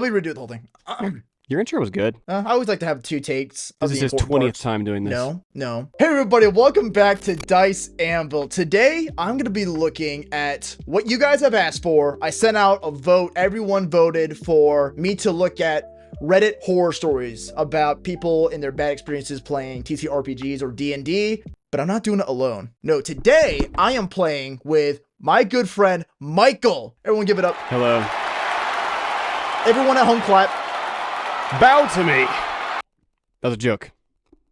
Let me redo the whole thing. Your intro was good. I always like to have 2 takes. This is his 20th time doing this. No. Hey everybody, welcome back to Dice Anvil. Today, I'm going to be looking at what you guys have asked for. I sent out a vote. Everyone voted for me to look at Reddit horror stories about people and their bad experiences playing TTRPGs or DND, but I'm not doing it alone. No, today I am playing with my good friend, Michael. Everyone give it up. Hello. Everyone at home clap. Bow to me. That was a joke.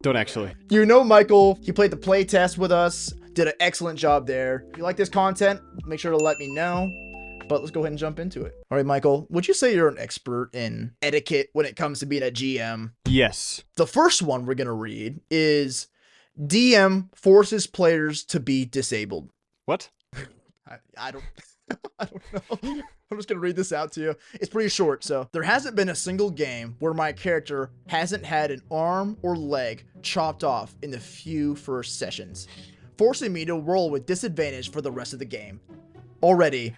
Don't actually. You know Michael, he played the playtest with us, did an excellent job there. If you like this content, make sure to let me know. But let's go ahead and jump into it. All right, Michael, would you say you're an expert in etiquette when it comes to being a GM? Yes. The first one we're going to read is DM forces players to be disabled. What? I don't I don't know. I'm just going to read this out to you. It's pretty short. So there hasn't been a single game where my character hasn't had an arm or leg chopped off in the few first sessions, forcing me to roll with disadvantage for the rest of the game. Already,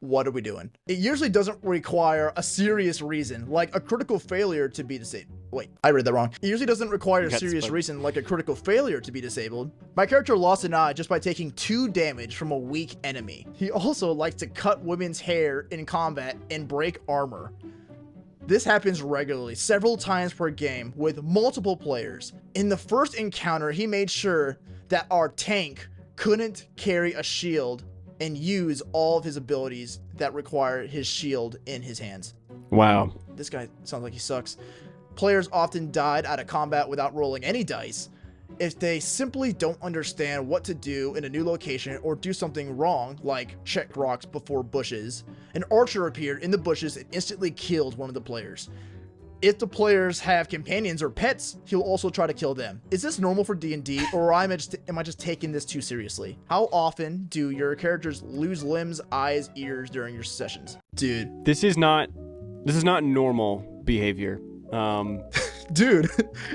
what are we doing? It usually doesn't require a serious reason, like a critical failure to be disabled. Wait, I read that wrong. It usually doesn't require a serious reason, like a critical failure to be disabled. My character lost an eye just by taking 2 damage from a weak enemy. He also likes to cut women's hair in combat and break armor. This happens regularly, several times per game, with multiple players. In the first encounter, he made sure that our tank couldn't carry a shield and use all of his abilities that require his shield in his hands. Wow. This guy sounds like he sucks. Players often died out of combat without rolling any dice. If they simply don't understand what to do in a new location or do something wrong, like check rocks before bushes, an archer appeared in the bushes and instantly killed one of the players. If the players have companions or pets, he'll also try to kill them. Is this normal for D&D, or am I just taking this too seriously? How often do your characters lose limbs, eyes, ears during your sessions? Dude. This is not normal behavior. Dude,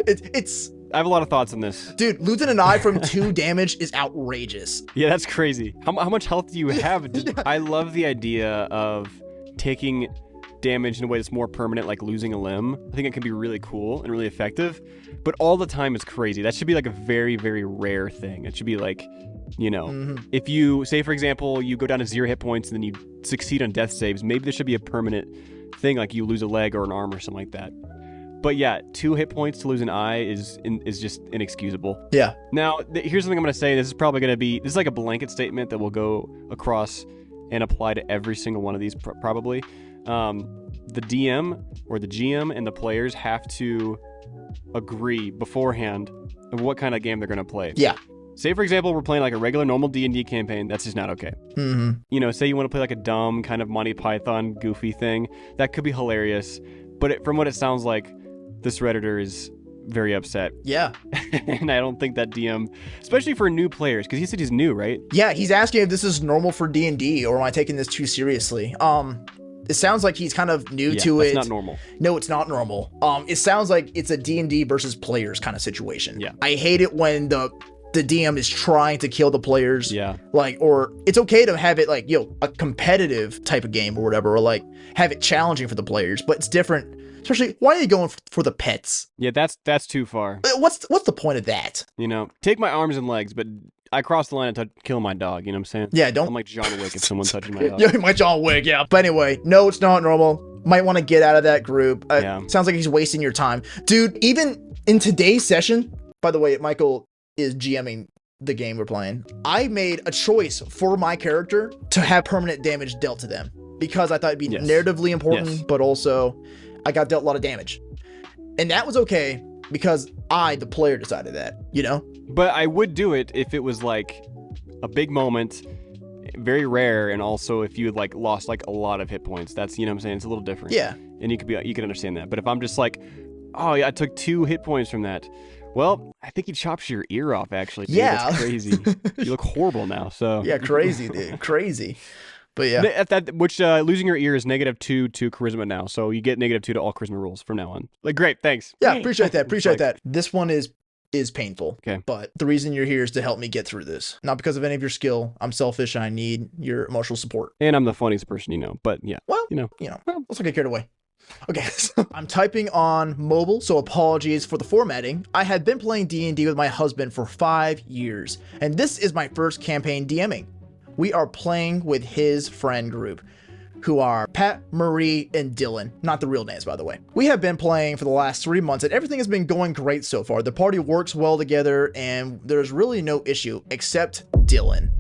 it's... I have a lot of thoughts on this. Dude, losing an eye from 2 damage is outrageous. Yeah, that's crazy. How much health do you have? Yeah. I love the idea of taking damage in a way that's more permanent, like losing a limb. I think it can be really cool and really effective, but all the time is crazy. That should be like a very, very rare thing. It should be like, you know, if you say, for example, you go down to 0 hit points and then you succeed on death saves, maybe there should be a permanent thing, like you lose a leg or an arm or something like that. But yeah, 2 hit points to lose an eye is just inexcusable. Yeah. Now, here's something I'm going to say. This is like a blanket statement that will go across and apply to every single one of these probably. The DM or the GM and the players have to agree beforehand of what kind of game they're going to play. Yeah. Say, for example, we're playing like a regular normal D&D campaign. That's just not okay. You know, say you want to play like a dumb kind of Monty Python goofy thing. That could be hilarious. But from what it sounds like, this Redditor is very upset. Yeah. And I don't think that DM, especially for new players, because he said he's new, right? Yeah, he's asking if this is normal for D&D or am I taking this too seriously? It sounds like he's kind of new to it. It's not normal. No, it's not normal. It sounds like it's a D&D versus players kind of situation. Yeah. I hate it when the DM is trying to kill the players. Yeah. Like, or it's okay to have it like, a competitive type of game or whatever, or like have it challenging for the players, but it's different. Especially, why are you going for the pets? Yeah, that's too far. What's the point of that? You know, take my arms and legs, but I crossed the line and kill my dog. You know what I'm saying? Yeah, don't. I'm like John Wick if someone touches my dog. Yeah, my John Wick. Yeah. But anyway, no, it's not normal. Might want to get out of that group. Yeah. Sounds like he's wasting your time, dude. Even in today's session, by the way, Michael is GMing the game we're playing. I made a choice for my character to have permanent damage dealt to them because I thought it'd be narratively important, but also I got dealt a lot of damage. And that was okay because I, the player, decided that, you know? But I would do it if it was like a big moment, very rare, and also if you had like lost like a lot of hit points. That's, you know what I'm saying? It's a little different. Yeah. And you could understand that. But if I'm just like, oh yeah, I took 2 hit points from that. Well, I think he chops your ear off, actually. Dude. Yeah. That's crazy. You look horrible now, so. Yeah, crazy, dude. Crazy. But yeah. Which losing your ear is -2 to charisma now, so you get -2 to all charisma rolls from now on. Like, great, thanks. Yeah, appreciate that. This one is painful. Okay. But the reason you're here is to help me get through this. Not because of any of your skill. I'm selfish and I need your emotional support. And I'm the funniest person you know, but yeah. Well, you know. let's not get carried away. Okay, so I'm typing on mobile, so apologies for the formatting. I had been playing D&D with my husband for 5 years, and this is my first campaign DMing. We are playing with his friend group, who are Pat, Marie, and Dylan. Not the real names, by the way. We have been playing for the last 3 months, and everything has been going great so far. The party works well together, and there's really no issue, except Dylan.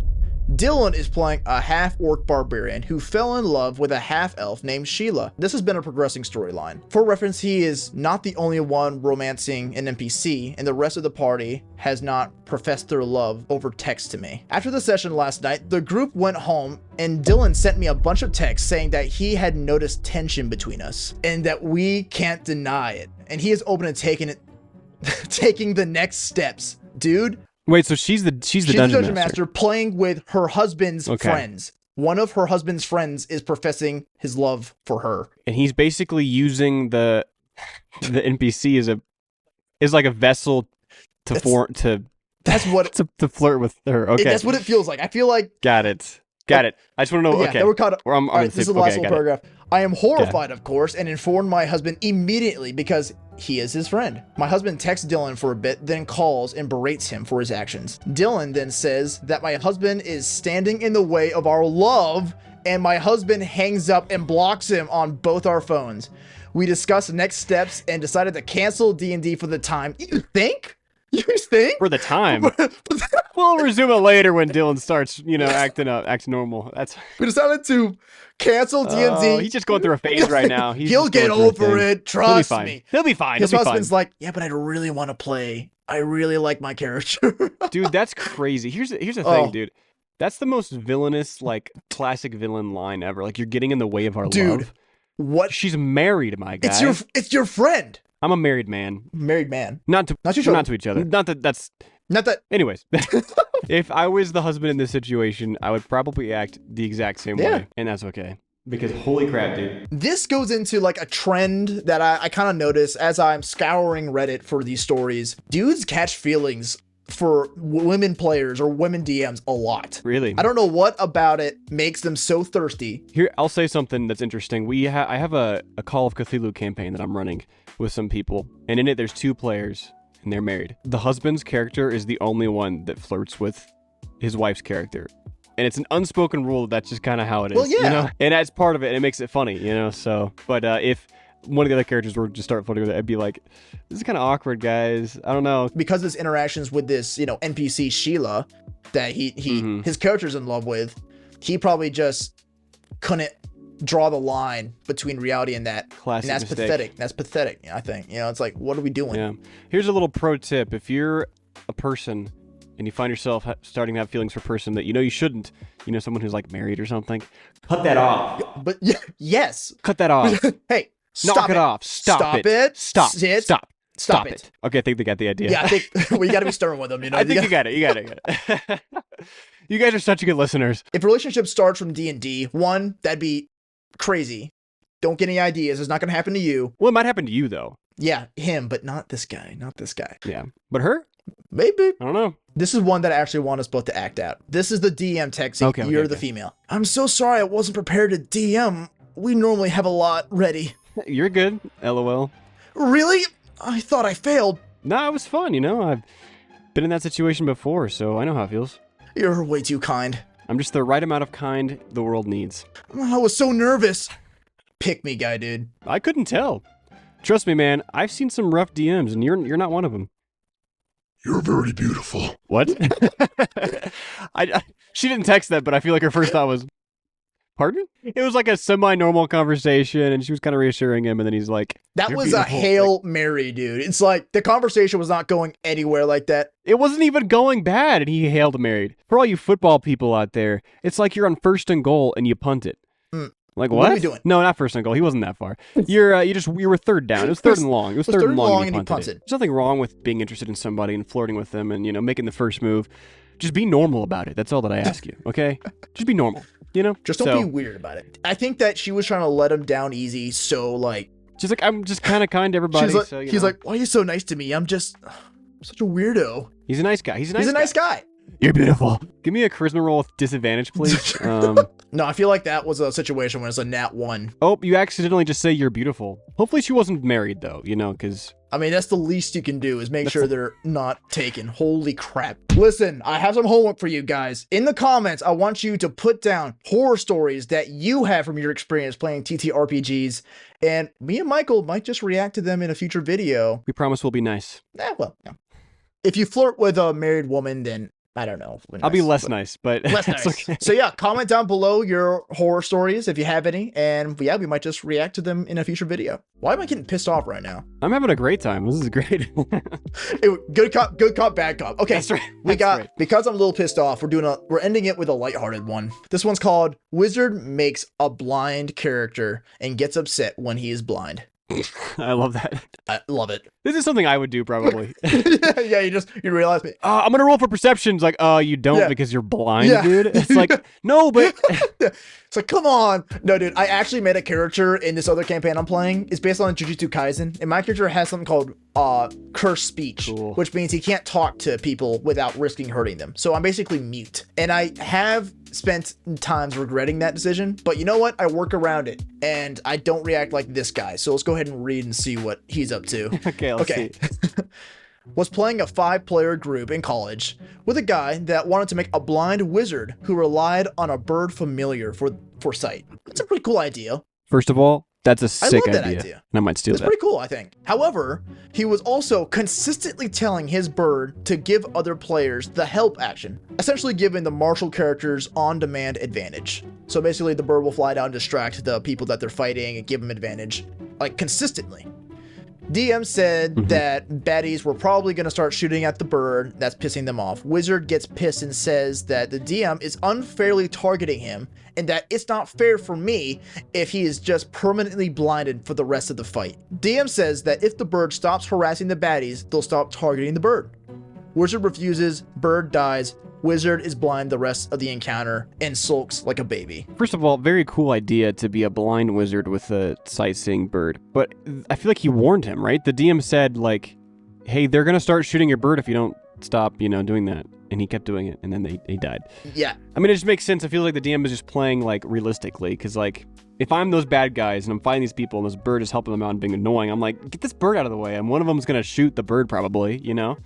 Dylan is playing a half-orc barbarian who fell in love with a half-elf named Sheila. This has been a progressing storyline. For reference, he is not the only one romancing an NPC, and the rest of the party has not professed their love over text to me. After the session last night, the group went home, and Dylan sent me a bunch of texts saying that he had noticed tension between us, and that we can't deny it. And he is open to taking the next steps. Dude, Wait, so she's the dungeon master playing with her husband's friends. One of her husband's friends is professing his love for her, and he's basically using the NPC as like a vessel to flirt with her. Okay, that's what it feels like. I feel like got it. I just want to know. Yeah, okay, we're caught up. All right, this is the last little paragraph. I am horrified, of course, and informed my husband immediately because he is his friend. My husband texts Dylan for a bit, then calls and berates him for his actions. Dylan then says that my husband is standing in the way of our love, and my husband hangs up and blocks him on both our phones. We discussed next steps and decided to cancel D&D for the time. You think? For the time. We'll resume it later when Dylan starts, acting normal. We decided to cancel D&D. He's just going through a phase right now. He'll get over it. Trust me. He'll be fine. His husband's like, yeah, but I really want to play. I really like my character. Dude, that's crazy. Here's the thing, dude. That's the most villainous, like, classic villain line ever. Like, you're getting in the way of our love. What? She's married, my guy. It's your friend. I'm a married man. Married man. Not to each other. Not that. Anyways, if I was the husband in this situation, I would probably act the exact same way, and that's okay. Because holy crap, dude. This goes into like a trend that I kind of notice as I'm scouring Reddit for these stories. Dudes catch feelings for women players or women DMs a lot. Really? I don't know what about it makes them so thirsty. Here, I'll say something that's interesting. I have a Call of Cthulhu campaign that I'm running with some people, and in it there's 2 players, and they're married. The husband's character is the only one that flirts with his wife's character. And it's an unspoken rule that's just kind of how it is. Well, yeah. You know? And that's part of it, and it makes it funny, so. But if one of the other characters were to start flirting with it, I'd be like, this is kind of awkward, guys. I don't know. Because his interactions with this, NPC Sheila that his character's in love with, he probably just couldn't draw the line between reality and that. Classic and that's mistake. pathetic. That's pathetic, I think. It's like, what are we doing? Yeah. Here's a little pro tip. If you're a person and you find yourself starting to have feelings for a person that you shouldn't, someone who's like married or something, cut that off. But yes. Cut that off. Hey, knock it off. Stop it. Stop it. Okay, I think they got the idea. Yeah, I think we got to be stern with them. I think you got it. You guys are such good listeners. If a relationship starts from D&D, one, that'd be crazy. Don't get any ideas. It's not going to happen to you. Well, it might happen to you, though. Yeah, him, but not this guy. Yeah. But her? Maybe. I don't know. This is one that I actually want us both to act out. This is the DM texting. You're the female. I'm so sorry I wasn't prepared to DM. We normally have a lot ready. You're good. LOL. Really? I thought I failed. Nah, it was fun, I've been in that situation before, so I know how it feels. You're way too kind. I'm just the right amount of kind the world needs. I was so nervous. Pick me, guy, dude. I couldn't tell. Trust me, man. I've seen some rough DMs, and you're not one of them. You're very beautiful. What? She didn't text that, but I feel like her first thought was, pardon? It was like a semi-normal conversation, and she was kind of reassuring him, and then he's like, that was beautiful. A Hail Mary, dude. It's like the conversation was not going anywhere like that. It wasn't even going bad, and he hailed Mary. For all you football people out there, it's like you're on 1st and goal, and you punt it. Like, what? What are we doing? No, not 1st and goal. He wasn't that far. You were 3rd down. It was 3rd and long. It was 3rd and long, and he punted it. There's nothing wrong with being interested in somebody and flirting with them and, making the first move. Just be normal about it. That's all that I ask you, okay? Just be normal, Just don't be weird about it. I think that she was trying to let him down easy, so, like... She's like, I'm just kind of kind to everybody. He's like, why are you so nice to me? I'm just such a weirdo. He's a nice guy. He's a nice guy. You're beautiful. Give me a charisma roll with disadvantage, please. No, I feel like that was a situation when it's a nat 1. Oh, you accidentally just say you're beautiful. Hopefully she wasn't married, though, you know, because... I mean, that's the least you can do is make sure they're not taken. Holy crap. Listen, I have some homework for you guys. In the comments, I want you to put down horror stories that you have from your experience playing TTRPGs, and me and Michael might just react to them in a future video. We promise we'll be nice. Well, yeah. If you flirt with a married woman, then I don't know. I'll be less nice, but less that's nice. okay. So yeah, comment down below your horror stories if you have any, and yeah, we might just react to them in a future video. Why am I getting pissed off right now? I'm having a great time. This is great. Good cop, bad cop. Okay, that's right. Because I'm a little pissed off, we're ending it with a lighthearted one. This one's called Wizard Makes a Blind Character and Gets Upset When He Is Blind. I love that. I love it. This is something I would do probably. Yeah, you realize me. I'm gonna roll for perception. It's like, you don't because you're blind, dude. It's like, no, but it's like, come on. No, dude, I actually made a character in this other campaign I'm playing. It's based on Jujutsu Kaisen, and my character has something called curse speech, which means he can't talk to people without risking hurting them. So I'm basically mute, and I have spent times regretting that decision, but you know what? I work around it, and I don't react like this guy. So let's go ahead and read and see what he's up to. Okay. Was playing a 5-player group in college with a guy that wanted to make a blind wizard who relied on a bird familiar for sight. That's a pretty cool idea. First of all, that's a sick I love that idea. And I might steal It's pretty cool, I think. However, he was also consistently telling his bird to give other players the help action, essentially giving the martial characters on-demand advantage. So basically, the bird will fly down and distract the people that they're fighting and give them advantage, like, consistently. DM said that baddies were probably going to start shooting at the bird. That's pissing them off. Wizard gets pissed and says that the DM is unfairly targeting him and that it's not fair for me if he is just permanently blinded for the rest of the fight. DM says that if the bird stops harassing the baddies, they'll stop targeting the bird. Wizard refuses, bird dies, Wizard is blind the rest of the encounter and sulks like a baby. First of all, very cool idea to be a blind wizard with a sight-seeing bird. But I feel like he warned him, right? The DM said, like, hey, they're going to start shooting your bird if you don't stop, doing that. And he kept doing it, and then they died. Yeah. I mean, it just makes sense. I feel like the DM is just playing, like, realistically. Because, like, if I'm those bad guys and I'm fighting these people and this bird is helping them out and being annoying, I'm like, get this bird out of the way. And one of them is going to shoot the bird probably,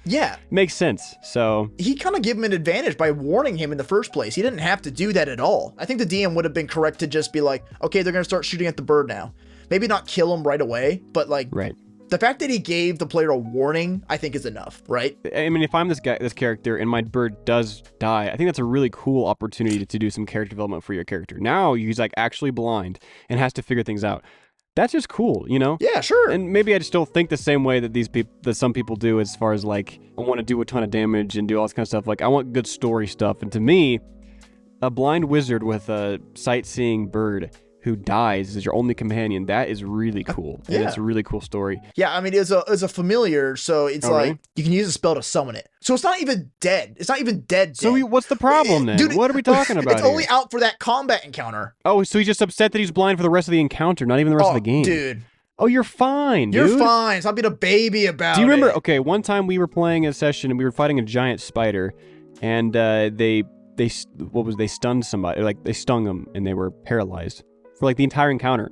Yeah. Makes sense. So he kind of gave him an advantage by warning him in the first place. He didn't have to do that at all. I think the DM would have been correct to just be like, okay, they're going to start shooting at the bird now. Maybe not kill him right away, but like, right. The fact that he gave the player a warning, I think is enough, right? I mean, if I'm this character and my bird does die, I think that's a really cool opportunity to do some character development for your character. Now he's like actually blind and has to figure things out. That's just cool, Yeah, sure. And maybe I just don't think the same way that some people do, as far as like, I want to do a ton of damage and do all this kind of stuff. Like, I want good story stuff. And to me, a blind wizard with a sight-seeing bird who dies as your only companion, that is really cool. And it's a really cool story. Yeah, I mean, it's a familiar, so it's like, really? You can use a spell to summon it. So it's not even dead. It's not even dead. So what's the problem then? Dude, what are we talking about It's only out for that combat encounter. Oh, so he's just upset that he's blind for the rest of the encounter, not even the rest of the game. Dude. Oh, you're fine, dude. You're fine. Stop being a baby about it. Do you remember? Okay, one time we were playing a session and we were fighting a giant spider, and they stunned somebody, like they stung them and they were paralyzed for like the entire encounter,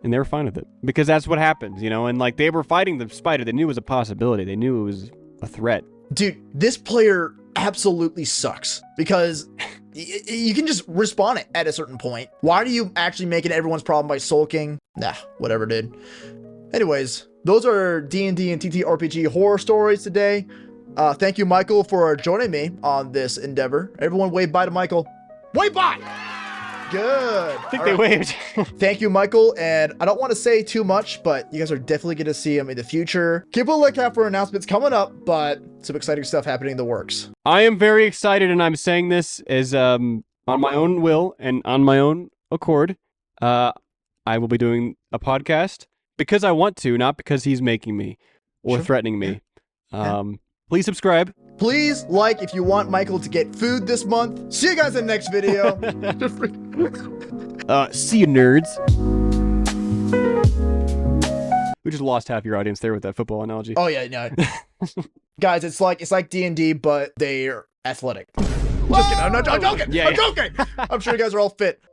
and they were fine with it because that's what happens, and like they were fighting the spider. They knew it was a possibility. They knew it was a threat. Dude, this player absolutely sucks because you can just respawn it at a certain point. Why do you actually make it everyone's problem by sulking? Nah, whatever, dude. Anyways, those are D&D and TTRPG horror stories today. Thank you, Michael, for joining me on this endeavor. Everyone wave bye to Michael. Wave bye! Good. I think they waved. Thank you, Michael. And I don't want to say too much, but you guys are definitely going to see him in the future. Keep a lookout for announcements coming up, but some exciting stuff happening in the works. I am very excited, and I'm saying this as on my own will and on my own accord. I will be doing a podcast because I want to, not because he's making me or threatening me. Please subscribe. Please like if you want Michael to get food this month. See you guys in the next video. See you, nerds. We just lost half your audience there with that football analogy. Oh yeah, no. Guys, it's like D&D, but they're athletic. Just kidding. I'm joking. Yeah, I'm joking. I'm sure you guys are all fit.